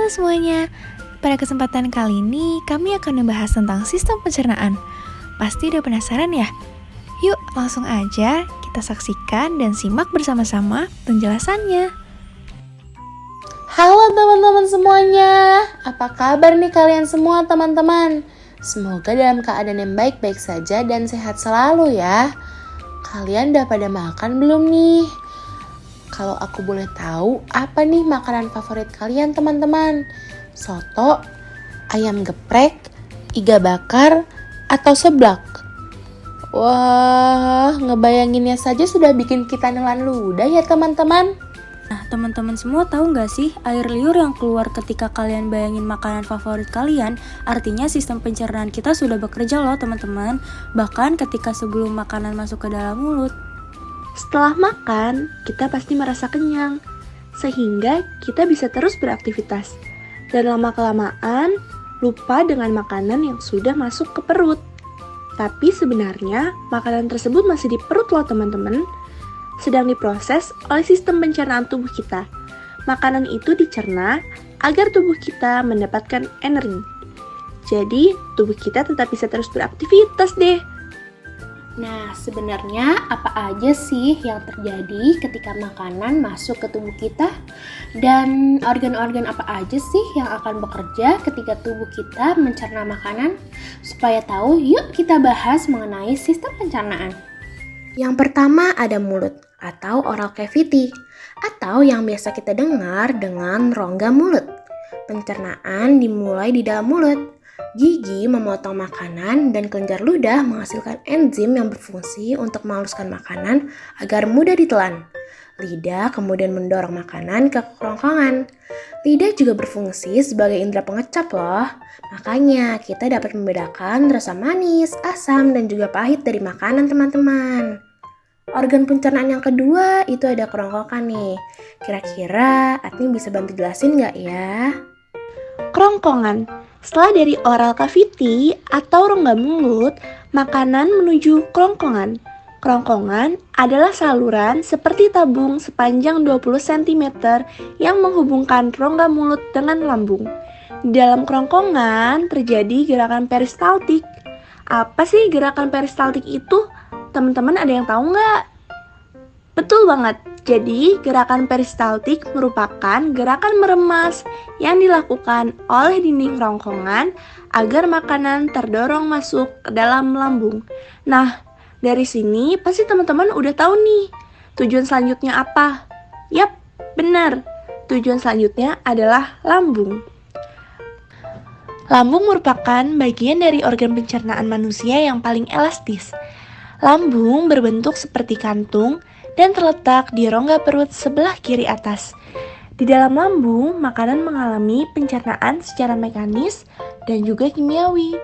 Halo semuanya, pada kesempatan kali ini kami akan membahas tentang sistem pencernaan. Pasti udah penasaran ya? Yuk langsung aja kita saksikan dan simak bersama-sama penjelasannya. Halo teman-teman semuanya, apa kabar nih kalian semua teman-teman? Semoga dalam keadaan yang baik-baik saja dan sehat selalu ya. Kalian udah pada makan belum nih? Kalau aku boleh tahu, apa nih makanan favorit kalian teman-teman? Soto, ayam geprek, iga bakar, atau seblak? Wah, ngebayanginnya saja sudah bikin kita nelan ludah ya teman-teman. Nah, teman-teman semua tahu nggak sih air liur yang keluar ketika kalian bayangin makanan favorit kalian? Artinya sistem pencernaan kita sudah bekerja loh teman-teman. Bahkan ketika sebelum makanan masuk ke dalam mulut. Setelah makan, kita pasti merasa kenyang, sehingga kita bisa terus beraktivitas. Dan lama-kelamaan, lupa dengan makanan yang sudah masuk ke perut. Tapi sebenarnya, makanan tersebut masih di perut loh teman-teman. Sedang diproses oleh sistem pencernaan tubuh kita. Makanan itu dicerna agar tubuh kita mendapatkan energi. Jadi, tubuh kita tetap bisa terus beraktivitas deh. Nah, sebenarnya apa aja sih yang terjadi ketika makanan masuk ke tubuh kita? Dan organ-organ apa aja sih yang akan bekerja ketika tubuh kita mencerna makanan? Supaya tahu, yuk kita bahas mengenai sistem pencernaan. Yang pertama ada mulut atau oral cavity, atau yang biasa kita dengar dengan rongga mulut. Pencernaan dimulai di dalam mulut. Gigi memotong makanan dan kelenjar ludah menghasilkan enzim yang berfungsi untuk menghaluskan makanan agar mudah ditelan. Lidah kemudian mendorong makanan ke kerongkongan. Lidah juga berfungsi sebagai indera pengecap loh. Makanya kita dapat membedakan rasa manis, asam, dan juga pahit dari makanan teman-teman. Organ pencernaan yang kedua itu ada kerongkongan nih. Kira-kira Atni bisa bantu jelasin nggak ya? Kerongkongan. Setelah dari oral cavity atau rongga mulut, makanan menuju kerongkongan. Kerongkongan adalah saluran seperti tabung sepanjang 20 cm yang menghubungkan rongga mulut dengan lambung. Di dalam kerongkongan terjadi gerakan peristaltik. Apa sih gerakan peristaltik itu? Teman-teman ada yang tahu nggak? Betul banget. Jadi, gerakan peristaltik merupakan gerakan meremas yang dilakukan oleh dinding kerongkongan agar makanan terdorong masuk ke dalam lambung. Nah, dari sini pasti teman-teman udah tahu nih, tujuan selanjutnya apa? Yap, benar. Tujuan selanjutnya adalah lambung. Lambung merupakan bagian dari organ pencernaan manusia yang paling elastis. Lambung berbentuk seperti kantung dan terletak di rongga perut sebelah kiri atas. Di dalam lambung, makanan mengalami pencernaan secara mekanis dan juga kimiawi.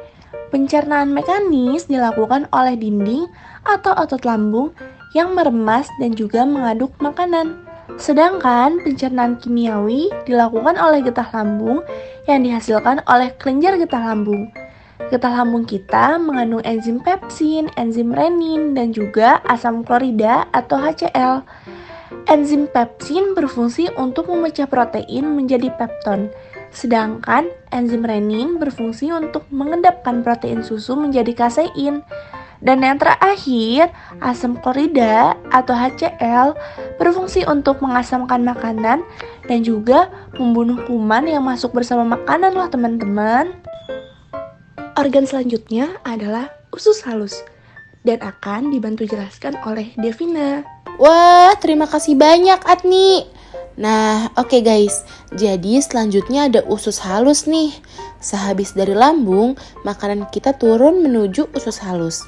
Pencernaan mekanis dilakukan oleh dinding atau otot lambung yang meremas dan juga mengaduk makanan. Sedangkan pencernaan kimiawi dilakukan oleh getah lambung yang dihasilkan oleh kelenjar getah lambung. Getah lambung kita mengandung enzim pepsin, enzim renin, dan juga asam klorida atau HCl. Enzim pepsin berfungsi untuk memecah protein menjadi pepton, sedangkan enzim renin berfungsi untuk mengendapkan protein susu menjadi kasein. Dan yang terakhir, asam klorida atau HCl berfungsi untuk mengasamkan makanan dan juga membunuh kuman yang masuk bersama makanan loh teman-teman. Organ selanjutnya adalah usus halus dan akan dibantu jelaskan oleh Devina. Wah, terima kasih banyak Atni. Nah, oke guys. Jadi selanjutnya ada usus halus nih. Sehabis dari lambung, makanan kita turun menuju usus halus.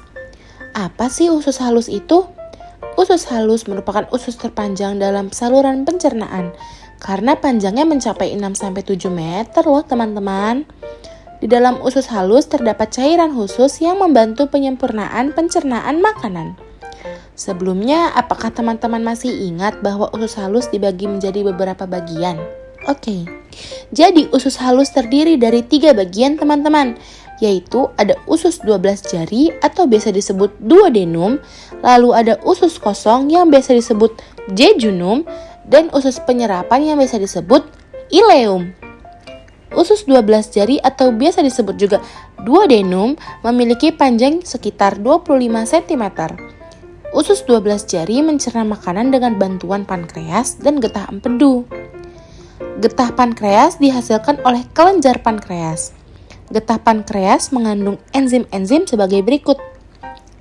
Apa sih usus halus itu? Usus halus merupakan usus terpanjang dalam saluran pencernaan karena panjangnya mencapai 6-7 meter loh teman-teman. Di dalam usus halus terdapat cairan khusus yang membantu penyempurnaan pencernaan makanan. Sebelumnya, apakah teman-teman masih ingat bahwa usus halus dibagi menjadi beberapa bagian? Oke, jadi usus halus terdiri dari 3 bagian teman-teman, yaitu ada usus 12 jari atau biasa disebut duodenum, lalu ada usus kosong yang biasa disebut jejunum, dan usus penyerapan yang biasa disebut ileum. Usus 12 jari atau biasa disebut juga duodenum memiliki panjang sekitar 25 cm. Usus 12 jari mencerna makanan dengan bantuan pankreas dan getah empedu. Getah pankreas dihasilkan oleh kelenjar pankreas. Getah pankreas mengandung enzim-enzim sebagai berikut.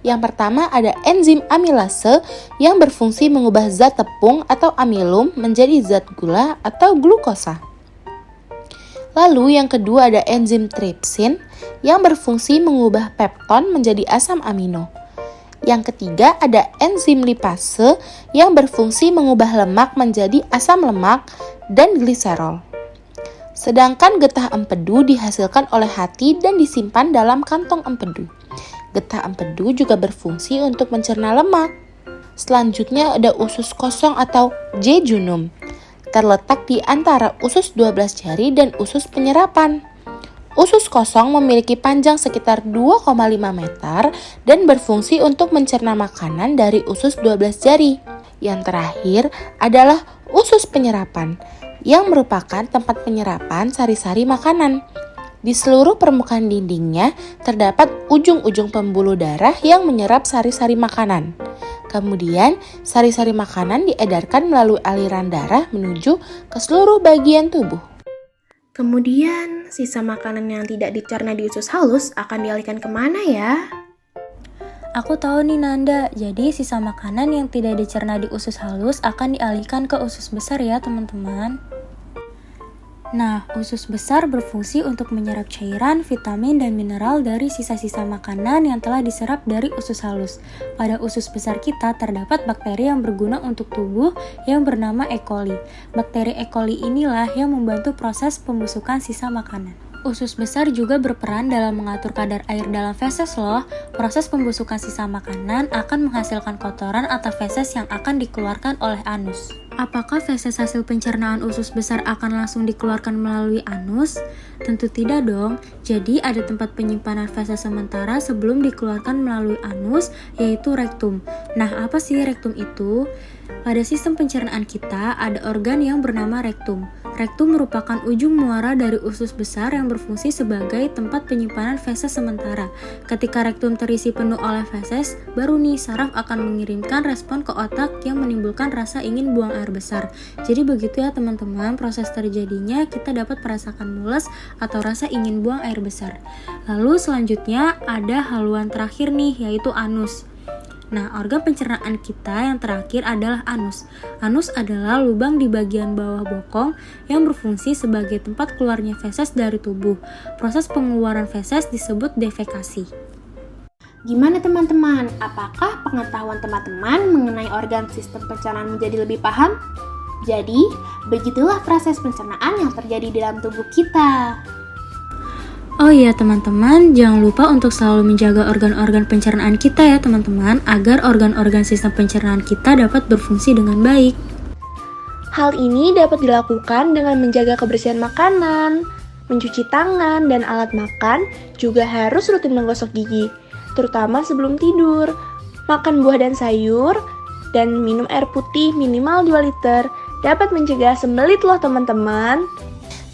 Yang pertama ada enzim amilase yang berfungsi mengubah zat tepung atau amilum menjadi zat gula atau glukosa. Lalu yang kedua ada enzim tripsin yang berfungsi mengubah pepton menjadi asam amino. Yang ketiga ada enzim lipase yang berfungsi mengubah lemak menjadi asam lemak dan gliserol. Sedangkan getah empedu dihasilkan oleh hati dan disimpan dalam kantong empedu. Getah empedu juga berfungsi untuk mencerna lemak. Selanjutnya ada usus kosong atau jejunum, terletak di antara usus 12 jari dan usus penyerapan. Usus kosong memiliki panjang sekitar 2,5 meter dan berfungsi untuk mencerna makanan dari usus 12 jari. Yang terakhir adalah usus penyerapan, yang merupakan tempat penyerapan sari-sari makanan. Di seluruh permukaan dindingnya terdapat ujung-ujung pembuluh darah yang menyerap sari-sari makanan. Kemudian, sari-sari makanan diedarkan melalui aliran darah menuju ke seluruh bagian tubuh. Kemudian, sisa makanan yang tidak dicerna di usus halus akan dialihkan kemana ya? Aku tahu nih Nanda, jadi sisa makanan yang tidak dicerna di usus halus akan dialihkan ke usus besar ya teman-teman. Nah, usus besar berfungsi untuk menyerap cairan, vitamin, dan mineral dari sisa-sisa makanan yang telah diserap dari usus halus. Pada usus besar kita terdapat bakteri yang berguna untuk tubuh yang bernama E. coli. Bakteri E. coli inilah yang membantu proses pembusukan sisa makanan. Usus besar juga berperan dalam mengatur kadar air dalam feses loh. Proses pembusukan sisa makanan akan menghasilkan kotoran atau feses yang akan dikeluarkan oleh anus. Apakah feses hasil pencernaan usus besar akan langsung dikeluarkan melalui anus? Tentu tidak dong. Jadi ada tempat penyimpanan feses sementara sebelum dikeluarkan melalui anus, yaitu rektum. Nah, apa sih rektum itu? Pada sistem pencernaan kita ada organ yang bernama rektum. Rektum merupakan ujung muara dari usus besar yang berfungsi sebagai tempat penyimpanan feses sementara. Ketika rektum terisi penuh oleh feses, baru nih saraf akan mengirimkan respon ke otak yang menimbulkan rasa ingin buang air besar. Jadi begitu ya teman-teman, proses terjadinya kita dapat merasakan mules atau rasa ingin buang air besar. Lalu selanjutnya ada haluan terakhir nih, yaitu anus. Nah, organ pencernaan kita yang terakhir adalah anus. Anus adalah lubang di bagian bawah bokong yang berfungsi sebagai tempat keluarnya feses dari tubuh. Proses pengeluaran feses disebut defekasi. Gimana teman-teman? Apakah pengetahuan teman-teman mengenai organ sistem pencernaan menjadi lebih paham? Jadi, begitulah proses pencernaan yang terjadi di dalam tubuh kita. Oh iya teman-teman, jangan lupa untuk selalu menjaga organ-organ pencernaan kita ya teman-teman, agar organ-organ sistem pencernaan kita dapat berfungsi dengan baik. Hal ini dapat dilakukan dengan menjaga kebersihan makanan, mencuci tangan, dan alat makan juga harus rutin menggosok gigi, terutama sebelum tidur. Makan buah dan sayur, dan minum air putih minimal 2 liter dapat mencegah sembelit loh teman-teman.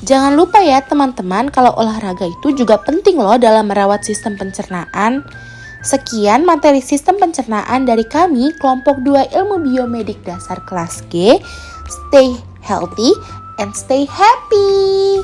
Jangan lupa ya teman-teman, kalau olahraga itu juga penting loh dalam merawat sistem pencernaan. Sekian materi sistem pencernaan dari kami, kelompok 2 ilmu biomedik dasar kelas G. Stay healthy and stay happy.